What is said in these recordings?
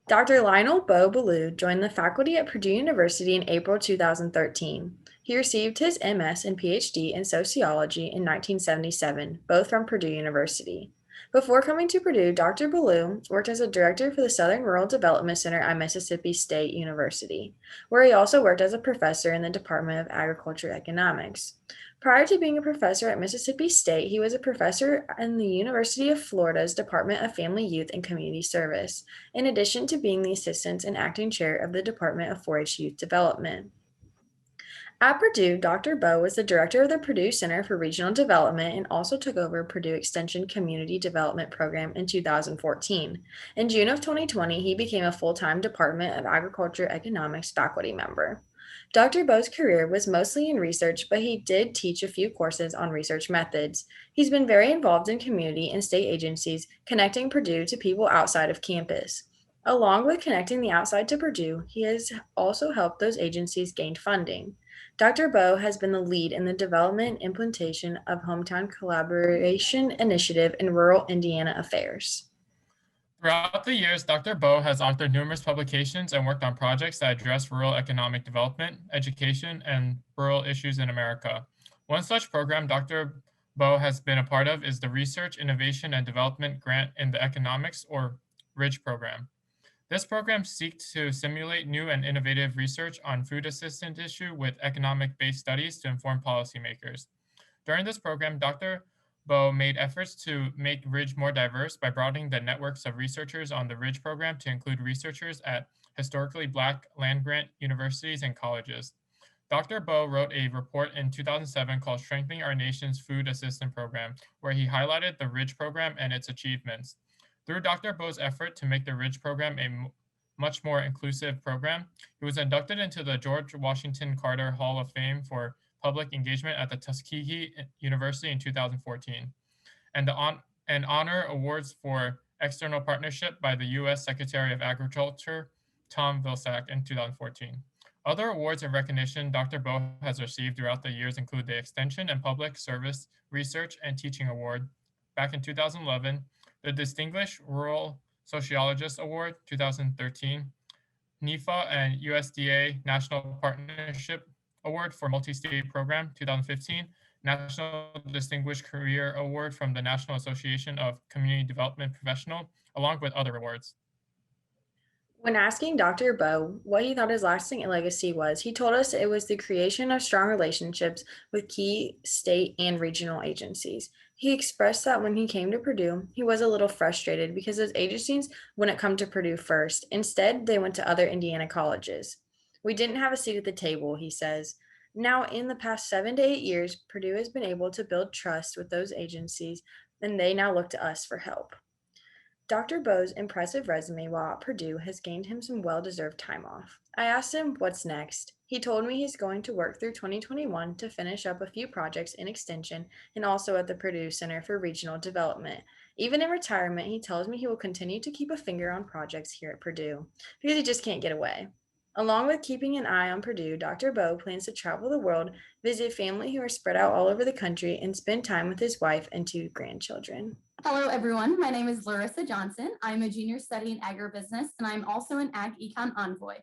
Dr. Lionel Beaulieu joined the faculty at Purdue University in April 2013. He received his MS and PhD in sociology in 1977, both from Purdue University. Before coming to Purdue, Dr. Beaulieu worked as a director for the Southern Rural Development Center at Mississippi State University, where he also worked as a professor in the Department of Agriculture Economics. Prior to being a professor at Mississippi State, he was a professor in the University of Florida's Department of Family, Youth, and Community Service, in addition to being the assistant and acting chair of the Department of 4-H Youth Development. At Purdue, Dr. Bowe was the director of the Purdue Center for Regional Development and also took over Purdue Extension Community Development Program in 2014. In June of 2020, he became a full-time Department of Agriculture Economics faculty member. Dr. Bowe's career was mostly in research, but he did teach a few courses on research methods. He's been very involved in community and state agencies, connecting Purdue to people outside of campus. Along with connecting the outside to Purdue, he has also helped those agencies gain funding. Dr. Bowe has been the lead in the development and implementation of Hometown Collaboration Initiative in rural Indiana affairs. Throughout the years, Dr. Bowe has authored numerous publications and worked on projects that address rural economic development, education, and rural issues in America. One such program Dr. Bowe has been a part of is the Research, Innovation, and Development Grant in the Economics, or RIDGE program. This program seeks to simulate new and innovative research on food assistance issue with economic-based studies to inform policymakers. During this program, Dr. Bowe made efforts to make RIDGE more diverse by broadening the networks of researchers on the RIDGE program to include researchers at historically Black land-grant universities and colleges. Dr. Bowe wrote a report in 2007 called Strengthening Our Nation's Food Assistance Program, where he highlighted the RIDGE program and its achievements. Through Dr. Bowe's effort to make the RIDGE program a much more inclusive program, he was inducted into the George Washington Carter Hall of Fame for public engagement at the Tuskegee University in 2014, and honor awards for external partnership by the U.S. Secretary of Agriculture, Tom Vilsack, in 2014. Other awards and recognition Dr. Bowe has received throughout the years include the Extension and Public Service Research and Teaching Award back in 2011, the Distinguished Rural Sociologist Award 2013, NIFA and USDA National Partnership Award for Multi-State Program 2015, National Distinguished Career Award from the National Association of Community Development Professional, along with other awards. When asking Dr. Bowe what he thought his lasting legacy was, he told us it was the creation of strong relationships with key state and regional agencies. He expressed that when he came to Purdue, he was a little frustrated because those agencies wouldn't come to Purdue first. Instead, they went to other Indiana colleges. We didn't have a seat at the table, he says. Now, in the past 7 to 8 years, Purdue has been able to build trust with those agencies, and they now look to us for help. Dr. Bowe's impressive resume while at Purdue has gained him some well deserved time off. I asked him what's next. He told me he's going to work through 2021 to finish up a few projects in Extension and also at the Purdue Center for Regional Development. Even in retirement, he tells me he will continue to keep a finger on projects here at Purdue because he just can't get away. Along with keeping an eye on Purdue, Dr. Bowe plans to travel the world, visit family who are spread out all over the country, and spend time with his wife and 2 grandchildren. Hello, everyone. My name is Larissa Johnson. I'm a junior studying agribusiness, and I'm also an Ag Econ envoy.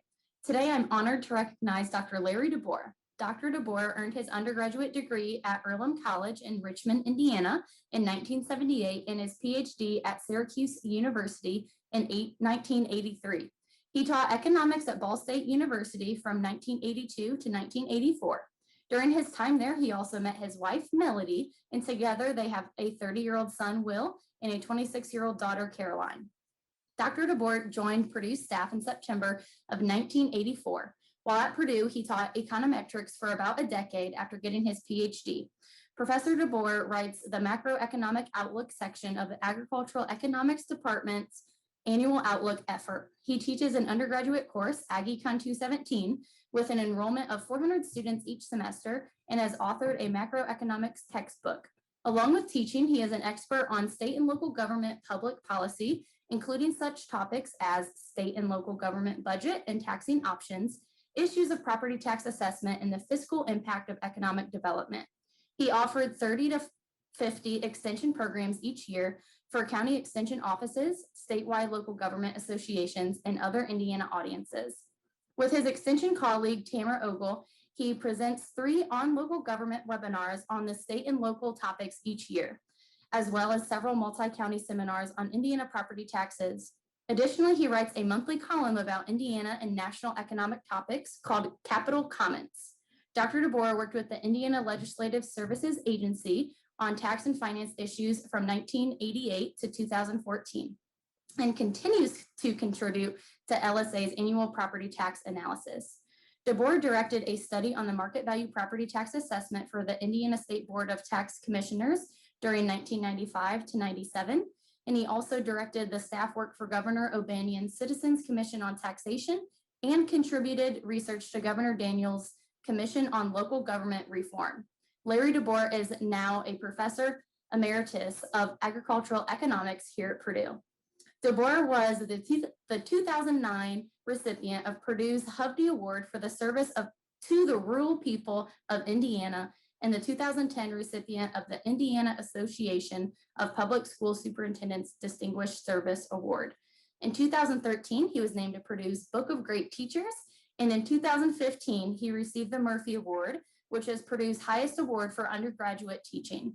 Today, I'm honored to recognize Dr. Larry DeBoer. Dr. DeBoer earned his undergraduate degree at Earlham College in Richmond, Indiana in 1978 and his PhD at Syracuse University in 1983. He taught economics at Ball State University from 1982 to 1984. During his time there, he also met his wife, Melody, and together they have a 30-year-old son, Will, and a 26-year-old daughter, Caroline. Dr. DeBoer joined Purdue's staff in September of 1984. While at Purdue, he taught econometrics for about a decade after getting his PhD. Professor DeBoer writes the macroeconomic outlook section of the Agricultural Economics Department's annual outlook effort. He teaches an undergraduate course, Ag Econ 217, with an enrollment of 400 students each semester, and has authored a macroeconomics textbook. Along with teaching, he is an expert on state and local government public policy, including such topics as state and local government budget and taxing options, issues of property tax assessment, and the fiscal impact of economic development. He authored 30 50 extension programs each year for county extension offices, statewide local government associations, and other Indiana audiences. With his extension colleague, Tamara Ogle, he presents 3 on local government webinars on the state and local topics each year, as well as several multi-county seminars on Indiana property taxes. Additionally, he writes a monthly column about Indiana and national economic topics called Capital Comments. Dr. DeBoer worked with the Indiana Legislative Services Agency on tax and finance issues from 1988 to 2014 and continues to contribute to LSA's annual property tax analysis. DeBoer directed a study on the market value property tax assessment for the Indiana State Board of Tax Commissioners during 1995 to 97, and he also directed the staff work for Governor O'Banion's Citizens Commission on Taxation and contributed research to Governor Daniels' Commission on Local Government Reform. Larry DeBoer is now a professor emeritus of agricultural economics here at Purdue. DeBoer was the 2009 recipient of Purdue's Hovde Award for the service to the rural people of Indiana and the 2010 recipient of the Indiana Association of Public School Superintendents Distinguished Service Award. In 2013, he was named to Purdue's Book of Great Teachers, and in 2015, he received the Murphy Award, which is Purdue's highest award for undergraduate teaching.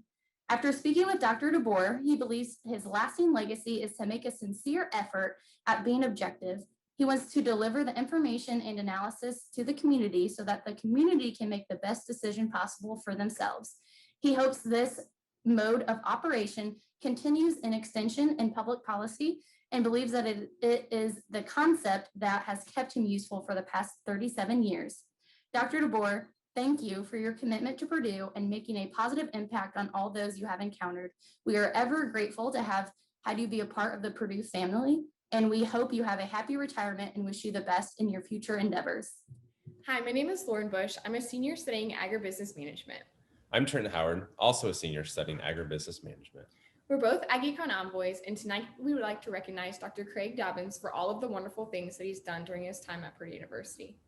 After speaking with Dr. DeBoer, he believes his lasting legacy is to make a sincere effort at being objective. He wants to deliver the information and analysis to the community so that the community can make the best decision possible for themselves. He hopes this mode of operation continues in extension and public policy and believes that it is the concept that has kept him useful for the past 37 years. Dr. DeBoer, thank you for your commitment to Purdue and making a positive impact on all those you have encountered. We are ever grateful to have had you be a part of the Purdue family, and we hope you have a happy retirement and wish you the best in your future endeavors. Hi, my name is Lauren Bush. I'm a senior studying agribusiness management. I'm Trent Howard, also a senior studying agribusiness management. We're both Ag Econ envoys, and tonight we would like to recognize Dr. Craig Dobbins for all of the wonderful things that he's done during his time at Purdue University.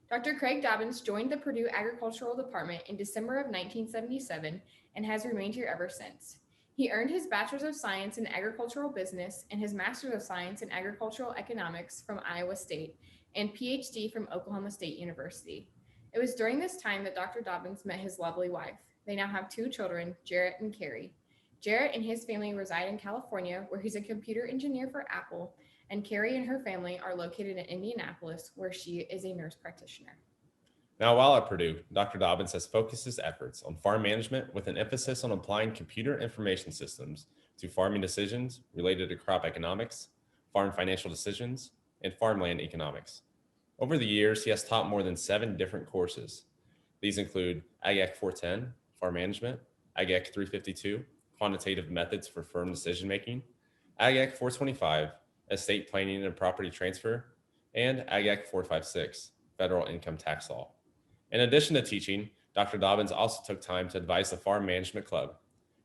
Dr. Craig Dobbins joined the Purdue Agricultural Department in December of 1977 and has remained here ever since. He earned his Bachelor's of Science in Agricultural Business and his Master's of Science in Agricultural Economics from Iowa State and PhD from Oklahoma State University. It was during this time that Dr. Dobbins met his lovely wife. They now have 2 children, Jarrett and Carrie. Jarrett and his family reside in California, where he's a computer engineer for Apple, and Carrie and her family are located in Indianapolis, where she is a nurse practitioner. Now, while at Purdue, Dr. Dobbins has focused his efforts on farm management with an emphasis on applying computer information systems to farming decisions related to crop economics, farm financial decisions, and farmland economics. Over the years, he has taught more than 7 different courses. These include Ag Ec 410, Farm Management, Ag Ec 352, Quantitative Methods for Firm Decision-Making, Ag Ec 425, Estate Planning and Property Transfer, and Ag Ec 456, Federal Income Tax Law. In addition to teaching, Dr. Dobbins also took time to advise the Farm Management Club,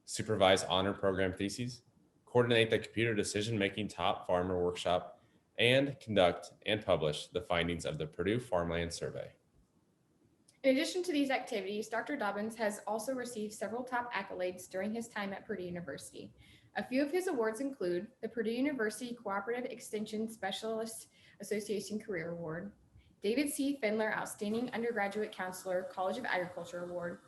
supervise honor program theses, coordinate the Computer Decision-Making Top Farmer Workshop, and conduct and publish the findings of the Purdue Farmland Survey. In addition to these activities, Dr. Dobbins has also received several top accolades during his time at Purdue University. A few of his awards include the Purdue University Cooperative Extension Specialist Association Career Award, David C. Findler Outstanding Undergraduate Counselor College of Agriculture Award,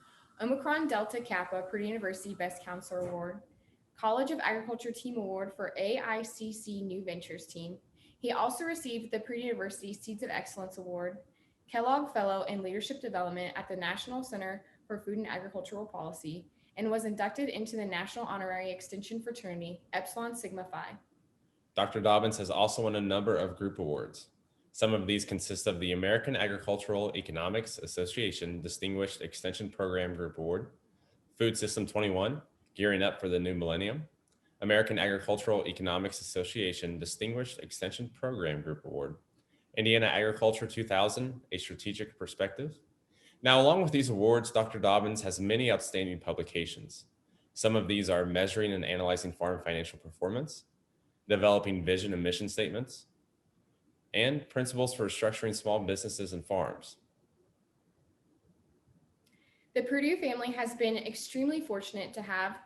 Omicron Delta Kappa Purdue University Best Counselor Award, College of Agriculture Team Award for AICC New Ventures Team. He also received the Purdue University Seeds of Excellence Award, Kellogg Fellow in Leadership Development at the National Center for Food and Agricultural Policy, and was inducted into the National Honorary Extension Fraternity, Epsilon Sigma Phi. Dr. Dobbins has also won a number of group awards. Some of these consist of the American Agricultural Economics Association Distinguished Extension Program Group Award, Food System 21, Gearing Up for the New Millennium, American Agricultural Economics Association Distinguished Extension Program Group Award, Indiana Agriculture 2000, A Strategic Perspective. Now, along with these awards, Dr. Dobbins has many outstanding publications. Some of these are Measuring and Analyzing Farm Financial Performance, Developing Vision and Mission Statements, and Principles for Structuring Small Businesses and Farms. The Purdue family has been extremely fortunate to have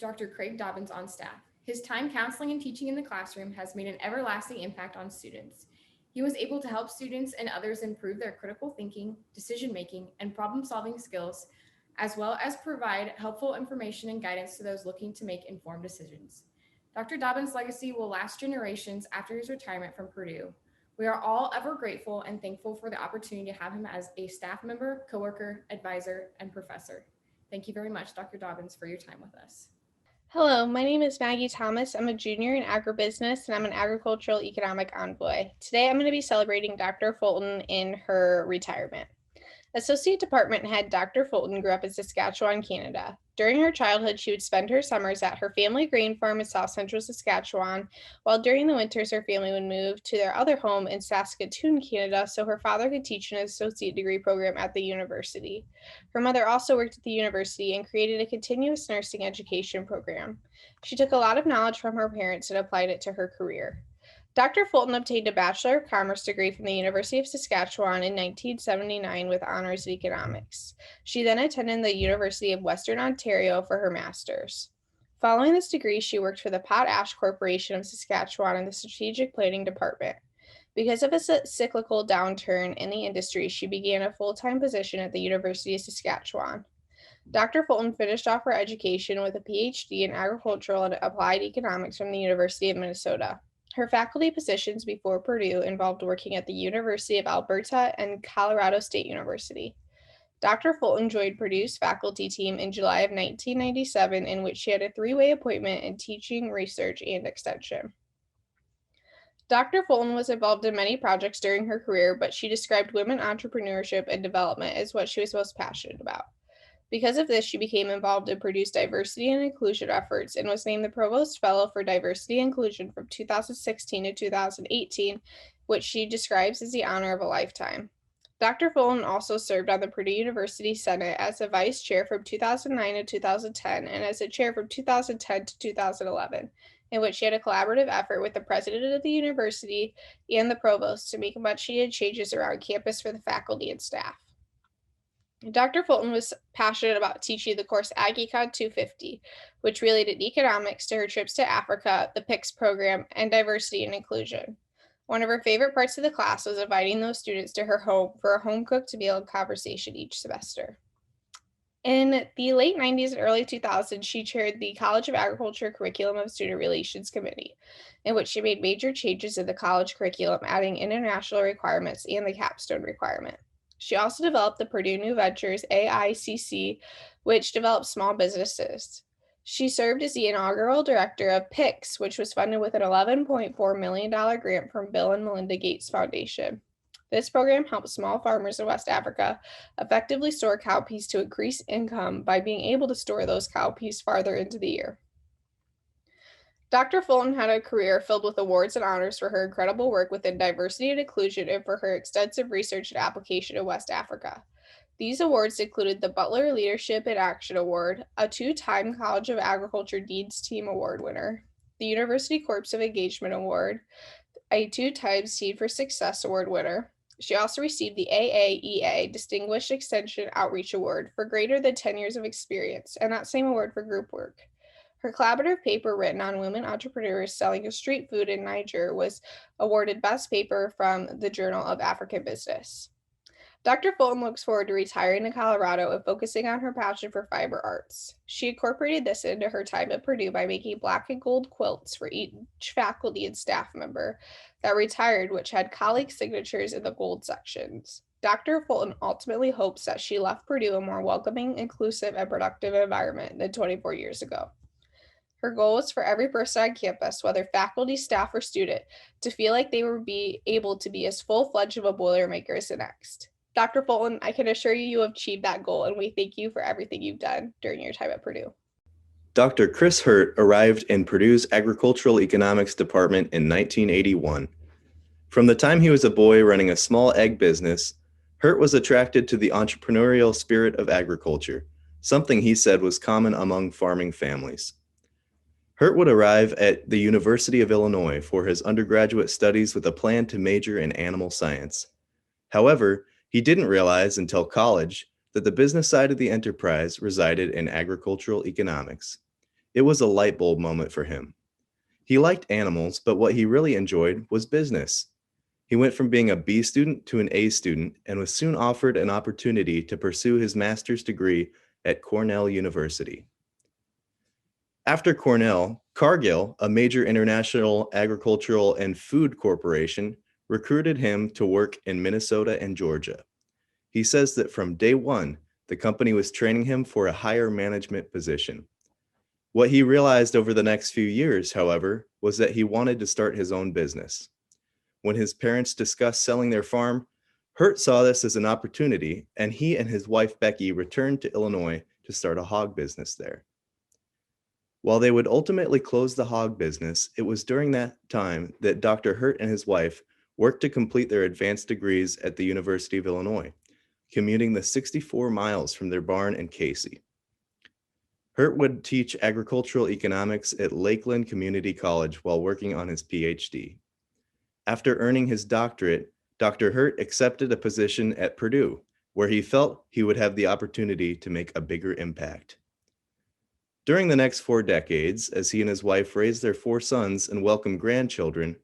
Dr. Craig Dobbins on staff. His time counseling and teaching in the classroom has made an everlasting impact on students. He was able to help students and others improve their critical thinking, decision-making, and problem-solving skills, as well as provide helpful information and guidance to those looking to make informed decisions. Dr. Dobbins' legacy will last generations after his retirement from Purdue. We are all ever grateful and thankful for the opportunity to have him as a staff member, coworker, advisor, and professor. Thank you very much, Dr. Dobbins, for your time with us. Hello, my name is Maggie Thomas. I'm a junior in agribusiness and I'm an agricultural economic envoy. Today I'm going to be celebrating Dr. Fulton in her retirement. Associate Department Head Dr. Fulton grew up in Saskatchewan, Canada. During her childhood, she would spend her summers at her family grain farm in south central Saskatchewan, while during the winters, her family would move to their other home in Saskatoon, Canada, so her father could teach an associate degree program at the university. Her mother also worked at the university and created a continuous nursing education program. She took a lot of knowledge from her parents and applied it to her career. Dr. Fulton obtained a Bachelor of Commerce degree from the University of Saskatchewan in 1979 with honors in economics. She then attended the University of Western Ontario for her master's. Following this degree, she worked for the Potash Corporation of Saskatchewan in the Strategic Planning Department. Because of a cyclical downturn in the industry, she began a full-time position at the University of Saskatchewan. Dr. Fulton finished off her education with a PhD in agricultural and applied economics from the University of Minnesota. Her faculty positions before Purdue involved working at the University of Alberta and Colorado State University. Dr. Fulton joined Purdue's faculty team in July of 1997, in which she had a three-way appointment in teaching, research, and extension. Dr. Fulton was involved in many projects during her career, but she described women entrepreneurship and development as what she was most passionate about. Because of this, she became involved in Purdue's diversity and inclusion efforts and was named the Provost Fellow for Diversity and Inclusion from 2016 to 2018, which she describes as the honor of a lifetime. Dr. Fulton also served on the Purdue University Senate as a vice chair from 2009 to 2010 and as a chair from 2010 to 2011, in which she had a collaborative effort with the president of the university and the provost to make much needed changes around campus for the faculty and staff. Dr. Fulton was passionate about teaching the course Ag Econ 250, which related economics to her trips to Africa, the PICS program, and diversity and inclusion. One of her favorite parts of the class was inviting those students to her home for a home-cooked meal and conversation each semester. In the late 90s and early 2000s, she chaired the College of Agriculture Curriculum of Student Relations Committee, in which she made major changes in the college curriculum, adding international requirements and the capstone requirement. She also developed the Purdue New Ventures AICC, which developed small businesses. She served as the inaugural director of PICS, which was funded with an $11.4 million grant from Bill and Melinda Gates Foundation. This program helps small farmers in West Africa effectively store cowpeas to increase income by being able to store those cowpeas farther into the year. Dr. Fulton had a career filled with awards and honors for her incredible work within diversity and inclusion and for her extensive research and application in West Africa. These awards included the Butler Leadership in Action Award, a two-time College of Agriculture Dean's Team Award winner, the University Corps of Engagement Award, a two-time Seed for Success Award winner. She also received the AAEA Distinguished Extension Outreach Award for greater than 10 years of experience, and that same award for group work. Her collaborative paper written on women entrepreneurs selling street food in Niger was awarded Best Paper from the Journal of African Business. Dr. Fulton looks forward to retiring to Colorado and focusing on her passion for fiber arts. She incorporated this into her time at Purdue by making black and gold quilts for each faculty and staff member that retired, which had colleague signatures in the gold sections. Dr. Fulton ultimately hopes that she left Purdue a more welcoming, inclusive, and productive environment than 24 years ago. Her goal was for every person on campus, whether faculty, staff, or student, to feel like they would be able to be as full-fledged of a Boilermaker as the next. Dr. Fulton, I can assure you have achieved that goal, and we thank you for everything you've done during your time at Purdue. Dr. Chris Hurt arrived in Purdue's Agricultural Economics Department in 1981. From the time he was a boy running a small egg business, Hurt was attracted to the entrepreneurial spirit of agriculture, something he said was common among farming families. Hurt would arrive at the University of Illinois for his undergraduate studies with a plan to major in animal science. However, he didn't realize until college that the business side of the enterprise resided in agricultural economics. It was a light bulb moment for him. He liked animals, but what he really enjoyed was business. He went from being a B student to an A student and was soon offered an opportunity to pursue his master's degree at Cornell University. After Cornell, Cargill, a major international agricultural and food corporation, recruited him to work in Minnesota and Georgia. He says that from day one, the company was training him for a higher management position. What he realized over the next few years, however, was that he wanted to start his own business. When his parents discussed selling their farm, Hurt saw this as an opportunity, and he and his wife Becky returned to Illinois to start a hog business there. While they would ultimately close the hog business, it was during that time that Dr. Hurt and his wife worked to complete their advanced degrees at the University of Illinois, commuting the 64 miles from their barn in Casey. Hurt would teach agricultural economics at Lakeland Community College while working on his PhD. After earning his doctorate, Dr. Hurt accepted a position at Purdue, where he felt he would have the opportunity to make a bigger impact. During the next 4 decades, as he and his wife raised their 4 sons and welcomed grandchildren,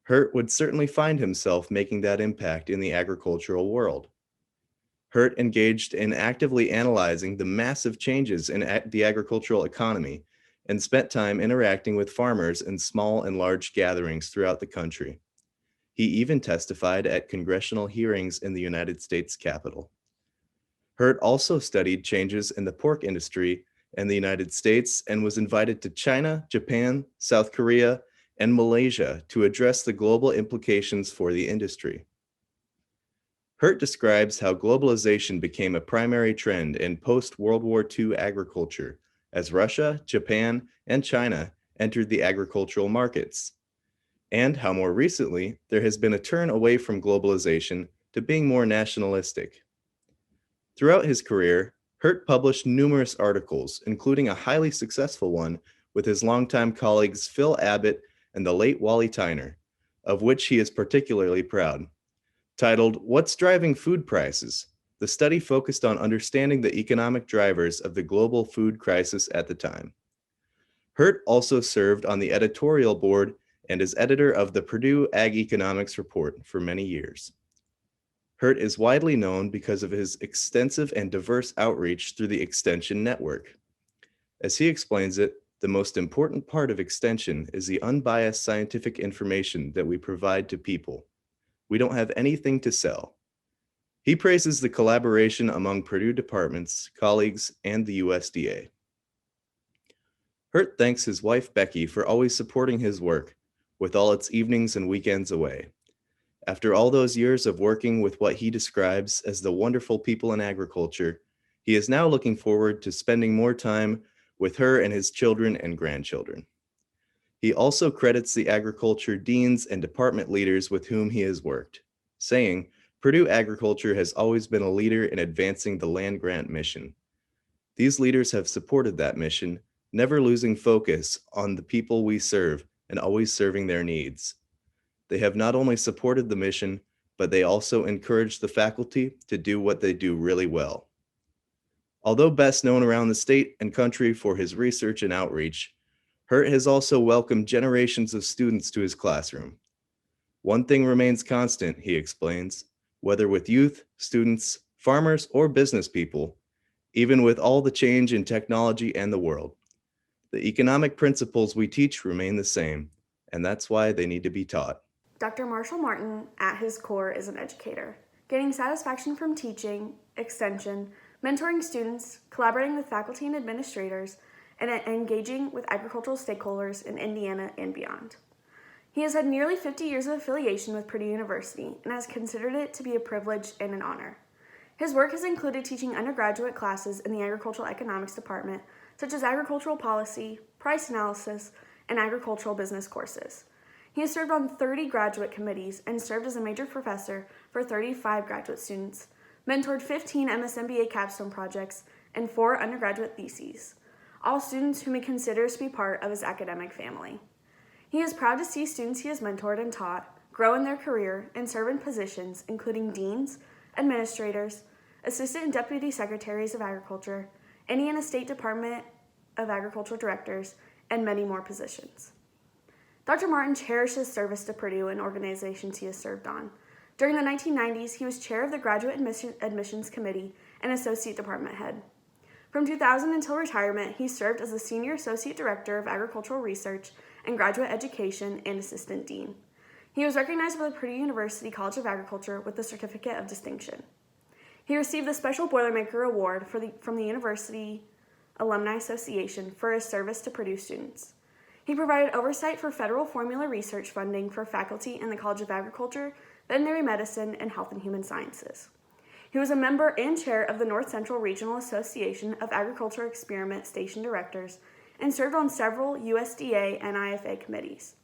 Hurt would certainly find himself making that impact in the agricultural world. Hurt engaged in actively analyzing the massive changes in the agricultural economy and spent time interacting with farmers in small and large gatherings throughout the country. He even testified at congressional hearings in the United States Capitol. Hurt also studied changes in the pork industry in the United States and was invited to China, Japan, South Korea, and Malaysia to address the global implications for the industry. Hurt describes how globalization became a primary trend in post-World War II agriculture as Russia, Japan, and China entered the agricultural markets, and how more recently there has been a turn away from globalization to being more nationalistic. Throughout his career, Hurt published numerous articles, including a highly successful one with his longtime colleagues Phil Abbott and the late Wally Tyner, of which he is particularly proud. Titled, "What's Driving Food Prices?" The study focused on understanding the economic drivers of the global food crisis at the time. Hurt also served on the editorial board and is editor of the Purdue Ag Economics Report for many years. Hurt is widely known because of his extensive and diverse outreach through the Extension Network. As he explains it, the most important part of Extension is the unbiased scientific information that we provide to people. We don't have anything to sell. He praises the collaboration among Purdue departments, colleagues, and the USDA. Hurt thanks his wife Becky for always supporting his work, with all its evenings and weekends away. After all those years of working with what he describes as the wonderful people in agriculture, he is now looking forward to spending more time with her and his children and grandchildren. He also credits the agriculture deans and department leaders with whom he has worked, saying, "Purdue Agriculture has always been a leader in advancing the land-grant mission. These leaders have supported that mission, never losing focus on the people we serve and always serving their needs. They have not only supported the mission, but they also encouraged the faculty to do what they do really well." Although best known around the state and country for his research and outreach, Hurt has also welcomed generations of students to his classroom. One thing remains constant, he explains, whether with youth, students, farmers, or business people, even with all the change in technology and the world. The economic principles we teach remain the same, and that's why they need to be taught. Dr. Marshall Martin, at his core, is an educator, gaining satisfaction from teaching, extension, mentoring students, collaborating with faculty and administrators, and engaging with agricultural stakeholders in Indiana and beyond. He has had nearly 50 years of affiliation with Purdue University and has considered it to be a privilege and an honor. His work has included teaching undergraduate classes in the Agricultural Economics Department, such as agricultural policy, price analysis, and agricultural business courses. He has served on 30 graduate committees and served as a major professor for 35 graduate students, mentored 15 MSMBA capstone projects, and 4 undergraduate theses, all students whom he considers to be part of his academic family. He is proud to see students he has mentored and taught grow in their career and serve in positions including deans, administrators, assistant and deputy secretaries of agriculture, Indiana State Department of Agricultural Directors, and many more positions. Dr. Martin cherishes service to Purdue and organizations he has served on. During the 1990s, he was chair of the Graduate Admissions Committee and associate department head. From 2000 until retirement, he served as the Senior Associate Director of Agricultural Research and Graduate Education and Assistant Dean. He was recognized by the Purdue University College of Agriculture with the Certificate of Distinction. He received the Special Boilermaker Award from the University Alumni Association for his service to Purdue students. He provided oversight for federal formula research funding for faculty in the College of Agriculture, Veterinary Medicine, and Health and Human Sciences. He was a member and chair of the North Central Regional Association of Agriculture Experiment Station Directors and served on several USDA and IFA committees.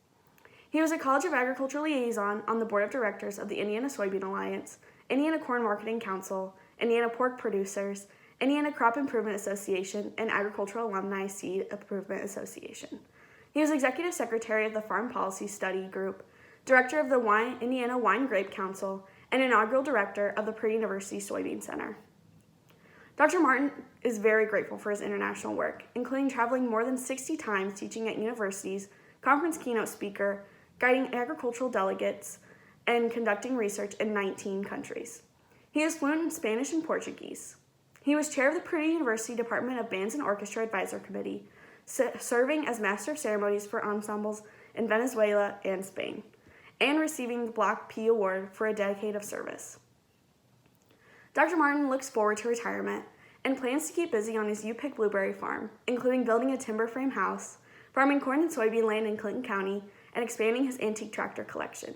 He was a College of Agriculture liaison on the board of directors of the Indiana Soybean Alliance, Indiana Corn Marketing Council, Indiana Pork Producers, Indiana Crop Improvement Association, and Agricultural Alumni Seed Improvement Association. He was executive secretary of the Farm Policy Study Group, director of the Indiana Wine Grape Council, and inaugural director of the Purdue University Soybean Center. Dr. Martin is very grateful for his international work, including traveling more than 60 times teaching at universities, conference keynote speaker, guiding agricultural delegates, and conducting research in 19 countries. He is fluent in Spanish and Portuguese. He was chair of the Purdue University Department of Bands and Orchestra Advisor Committee, serving as Master of Ceremonies for ensembles in Venezuela and Spain, and receiving the Block P Award for a decade of service. Dr. Martin looks forward to retirement and plans to keep busy on his U-Pick blueberry farm, including building a timber frame house, farming corn and soybean land in Clinton County, and expanding his antique tractor collection.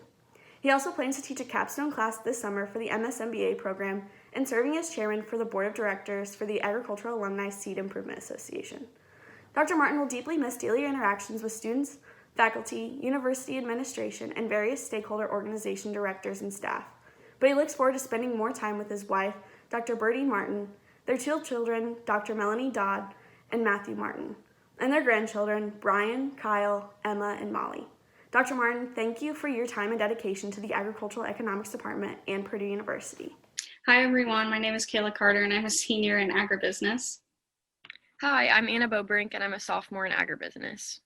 He also plans to teach a capstone class this summer for the MSMBA program and serving as chairman for the board of directors for the Agricultural Alumni Seed Improvement Association. Dr. Martin will deeply miss daily interactions with students, faculty, university administration, and various stakeholder organization directors and staff, but he looks forward to spending more time with his wife, Dr. Birdie Martin, their two children, Dr. Melanie Dodd and Matthew Martin, and their grandchildren, Brian, Kyle, Emma, and Molly. Dr. Martin, thank you for your time and dedication to the Agricultural Economics Department and Purdue University. Hi everyone, my name is Kayla Carter and I'm a senior in agribusiness. Hi, I'm Anna Bobrink and I'm a sophomore in agribusiness.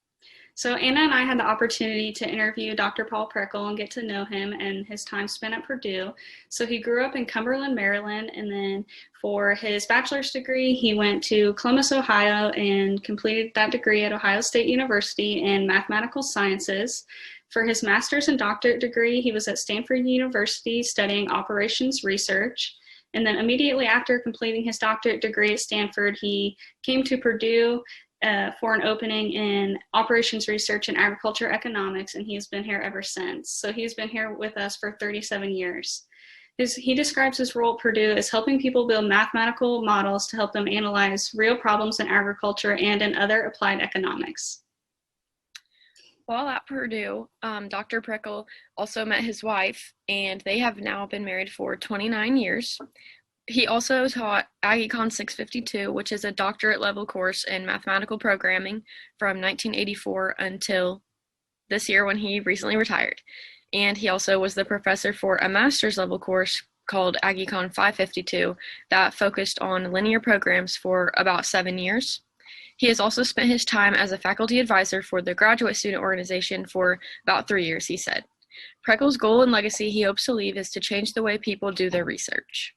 So Anna and I had the opportunity to interview Dr. Paul Preckel and get to know him and his time spent at Purdue. So he grew up in Cumberland, Maryland, and then for his bachelor's degree, he went to Columbus, Ohio, and completed that degree at Ohio State University in mathematical sciences. For his master's and doctorate degree, he was at Stanford University studying operations research. And then immediately after completing his doctorate degree at Stanford, he came to Purdue for an opening in operations research and agriculture economics, and he's been here ever since. So he's been here with us for 37 years. He describes his role at Purdue as helping people build mathematical models to help them analyze real problems in agriculture and in other applied economics. While at Purdue, Dr. Preckel also met his wife, and they have now been married for 29 years. He also taught Ag Econ 652, which is a doctorate level course in mathematical programming from 1984 until this year when he recently retired. And he also was the professor for a master's level course called Ag Econ 552 that focused on linear programs for about 7 years. He has also spent his time as a faculty advisor for the graduate student organization for about 3 years, he said. Preckel's goal and legacy he hopes to leave is to change the way people do their research.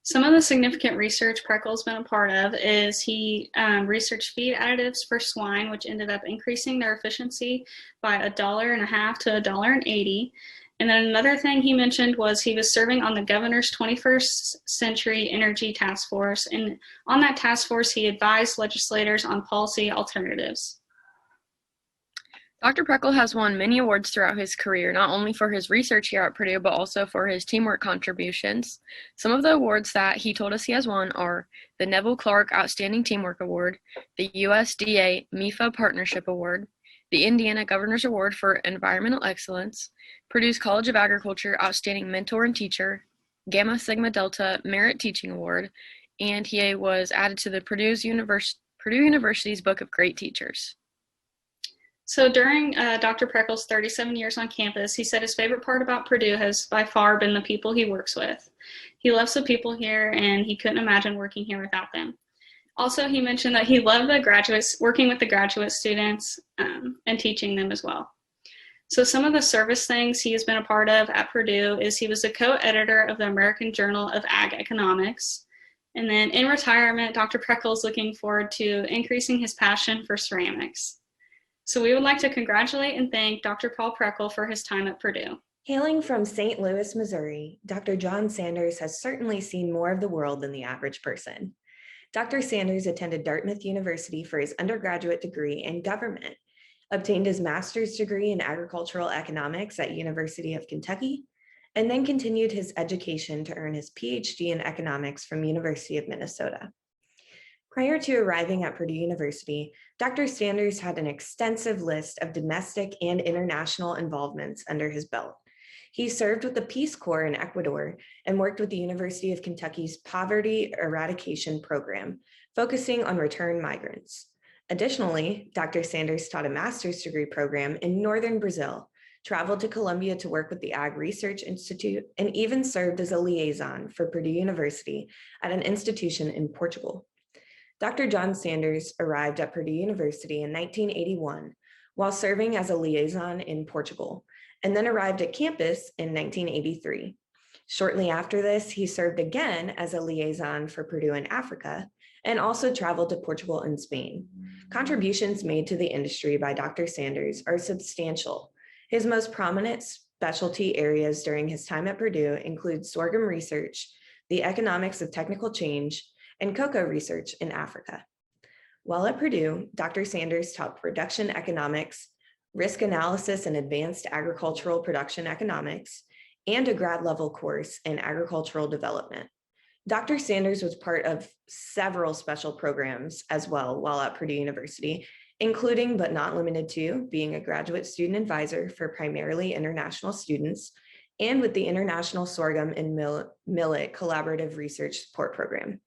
Some of the significant research Preckel's been a part of is he researched feed additives for swine, which ended up increasing their efficiency by $1.50 to $1.80. And then another thing he mentioned was he was serving on the governor's 21st Century Energy Task Force. And on that task force, he advised legislators on policy alternatives. Dr. Preckel has won many awards throughout his career, not only for his research here at Purdue, but also for his teamwork contributions. Some of the awards that he told us he has won are the Neville Clark Outstanding Teamwork Award, the USDA MIFA Partnership Award, the Indiana Governor's Award for Environmental Excellence, Purdue's College of Agriculture Outstanding Mentor and Teacher, Gamma Sigma Delta Merit Teaching Award, and he was added to the Purdue University's Book of Great Teachers. So during Dr. Preckel's 37 years on campus, he said his favorite part about Purdue has by far been the people he works with. He loves the people here and he couldn't imagine working here without them. Also, he mentioned that he loved working with the graduate students and teaching them as well. So some of the service things he has been a part of at Purdue is he was a co-editor of the American Journal of Ag Economics. And then in retirement, Dr. Preckel is looking forward to increasing his passion for ceramics. So we would like to congratulate and thank Dr. Paul Preckel for his time at Purdue. Hailing from St. Louis, Missouri, Dr. John Sanders has certainly seen more of the world than the average person. Dr. Sanders attended Dartmouth University for his undergraduate degree in government, obtained his master's degree in agricultural economics at University of Kentucky, and then continued his education to earn his PhD in economics from University of Minnesota. Prior to arriving at Purdue University, Dr. Sanders had an extensive list of domestic and international involvements under his belt. He served with the Peace Corps in Ecuador and worked with the University of Kentucky's Poverty Eradication Program, focusing on returned migrants. Additionally, Dr. Sanders taught a master's degree program in northern Brazil, traveled to Colombia to work with the Ag Research Institute, and even served as a liaison for Purdue University at an institution in Portugal. Dr. John Sanders arrived at Purdue University in 1981 while serving as a liaison in Portugal, and then arrived at campus in 1983. Shortly after this, he served again as a liaison for Purdue in Africa and also traveled to Portugal and Spain. Contributions made to the industry by Dr. Sanders are substantial. His most prominent specialty areas during his time at Purdue include sorghum research, the economics of technical change, and cocoa research in Africa. While at Purdue, Dr. Sanders taught production economics, risk analysis and advanced agricultural production economics, and a grad level course in agricultural development. Dr. Sanders was part of several special programs as well while at Purdue University, including but not limited to being a graduate student advisor for primarily international students and with the International Sorghum and Millet Collaborative Research Support Program.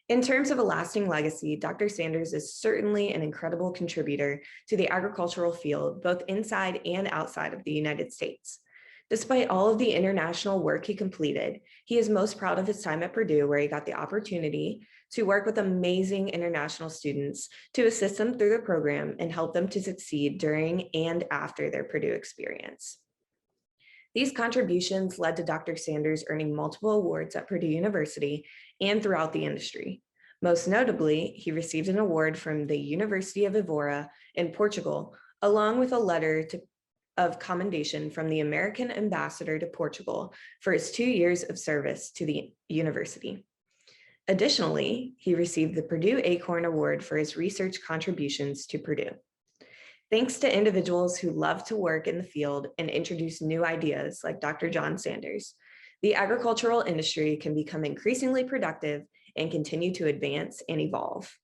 In terms of a lasting legacy, Dr. Sanders is certainly an incredible contributor to the agricultural field, both inside and outside of the United States. Despite all of the international work he completed, he is most proud of his time at Purdue, where he got the opportunity to work with amazing international students to assist them through the program and help them to succeed during and after their Purdue experience. These contributions led to Dr. Sanders earning multiple awards at Purdue University and throughout the industry. Most notably, he received an award from the University of Évora in Portugal, along with a letter of commendation from the American ambassador to Portugal for his 2 years of service to the university. Additionally, he received the Purdue Acorn Award for his research contributions to Purdue. Thanks to individuals who love to work in the field and introduce new ideas like Dr. John Sanders, the agricultural industry can become increasingly productive and continue to advance and evolve.